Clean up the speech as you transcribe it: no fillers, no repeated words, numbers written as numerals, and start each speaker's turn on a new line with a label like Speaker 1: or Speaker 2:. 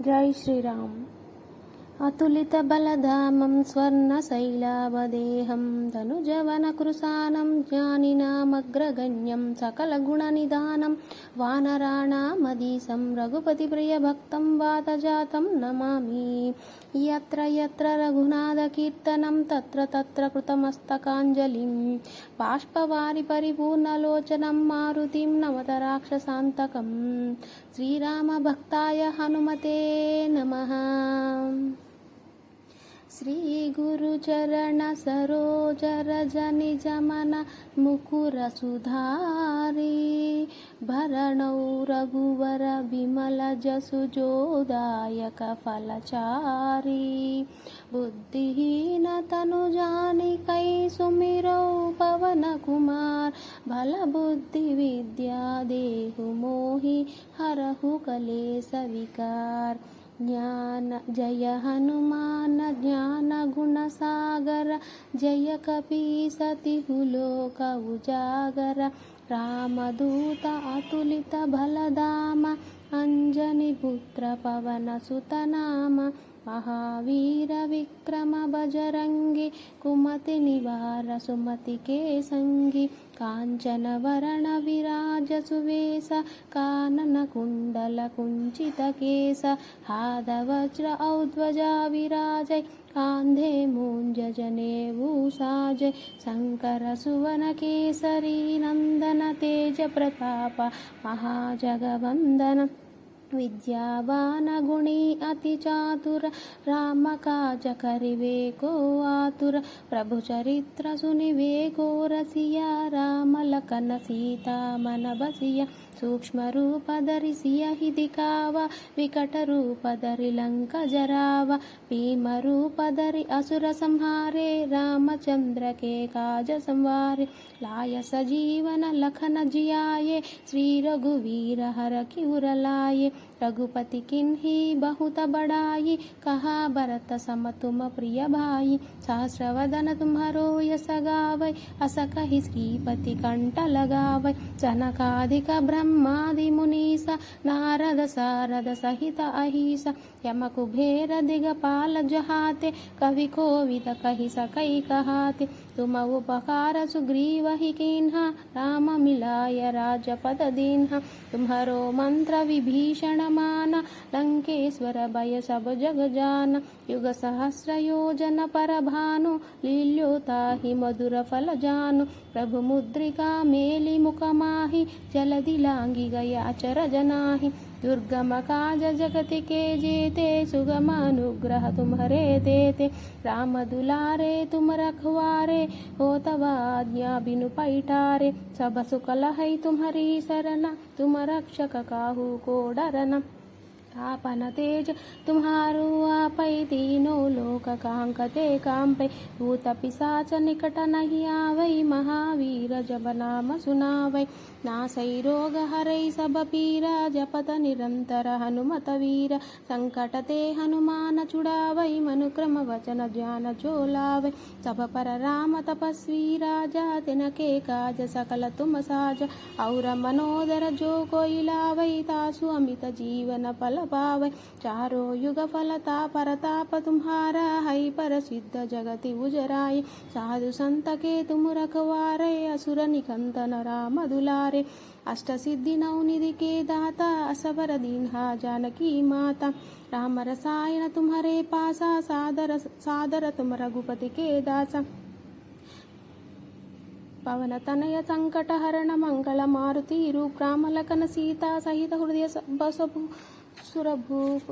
Speaker 1: జై శ్రీరామ్. అతులిత బలధామం స్వర్ణశైలావదేహం ధనుజవనకృశానం జ్ఞానినామగ్రగణ్యం సకలగుణనిధానం వానరాణామధీశం రఘుపతి ప్రియభక్తం వాతజాతం నమామి. యత్ర యత్ర రఘునాథకీర్తనం తత్ర తత్ర కృతమస్తకాంజలిం బాష్పవారి పరిపూర్ణలోచనం మారుతిం నమత రాక్షసాంతకం. శ్రీరామభక్తాయ హనుమతే నమః. శ్రీ గురుచరణ సరోజ రజ నిజమన ముకుర సుధారి భరణౌ రఘువర విమల జసుజోదాయక ఫలచారి బుద్ధిహీన తనుజానికై సుమిరౌ పవన కుమార్ బల బుద్ధి విద్యా దేహు మోహి హరహు కలేశ వికార్. జ్ఞాన జయ హనుమాన జ్ఞాన గుణ సాగర జయ కపీసతిహులోక ఉజాగర రామదూత అతులిత బలధామ అంజని పుత్ర పవన సుతనామ మహావీర విక్రమ బజరంగి కుమతి నివార సుమతి కేసంగి కాంచన వరణ విరాజ సువేశ కానన కుండల కుంచిత కేశ హాదవజ్ర ఔధ్వజా విరాజై కాంధే మూంజనేవూసాజై శంకర సువన కేసరీ నందన తేజ ప్రతాప మహాజగవందన విద్యావాన గుణీ అతి చాతుర రామ కాజ కరివేకో ఆతుర ప్రభు చరిత్ర సునివేకో రసియ రామ లకన సీతా మన బసియ సూక్ష్మ రూపధరి సియ హిది కావ వికట రూపధరి లంక జరావ భీమ రూపధరి అసుర సంహారే రామచంద్ర కే కాజ సంవారే లాయ సజీవన లఖన జియాయే శ్రీ రఘువీర హర की उरलाये रघुपति किन्ही बहुत बड़ाई कहा भरत सम तुम प्रिय भाई सहस्रवदन तुम्हारो यस गावै अस कहि श्रीपति कंठ लगावै जनकादिक ब्रह्मादि मुनीसा नारद सारद सहित अहिसा यम कुबेर दिगपाल जहाते कवि कोविद कहि सकै कहाते तुम उपकार सुग्रीव ही कीन्हा राम मिलाय राजपद दीन्हा तुम्हारो मंत्र विभीषण मान लंकेश्वर भय सब जग जान युग सहस्र योजन पर भानु लील्योताहि मधुर फल जानु प्रभु मुद्रिका मेलि मुख माहि जलधि लांगी गया चर जनाहि दुर्गम काज जगति के जेते सुगम अनुग्रह तुम्हारे देते राम दुलारे तुम रखवारे हो तब आज्ञा बिनु पैठारे सब सुख लहै तुम्हारी सरना तुम रक्षक काहू को डरना आपन तेज तुम्हारो आपै तीनों लोक कांकते कांपै भूत पिशाच निकट नहीं आवै महावीर जब नाम सुनावै नासै रोग हरै सब पीरा जपत निरंतर हनुमत वीर संकट ते हनुमान छुड़ावै मनुक्रम वचन ज्ञान जो लावै सब पर राम तपस्वी राजा तिनके काज सकल तुम साज और मनोदर जो कोई लावै तासु अमित जीवन फल पावै चारों युग फलता परताप तुम्हारा है पर सिद्ध जगति उजराय साधु संत के तुम रखवारे असुर निकंदन राम दुलारे अष्ट सिद्धि नवनिधि के दाता असवर दीन्हा जानकी माता राम रसायन तुम्हारे पासा सादर सादर तुम रघुपति के दासा पवन तनय संकट हरण मंगल मारुति रूप राम लखन सीता सहित हृदय बसभु सुरभूप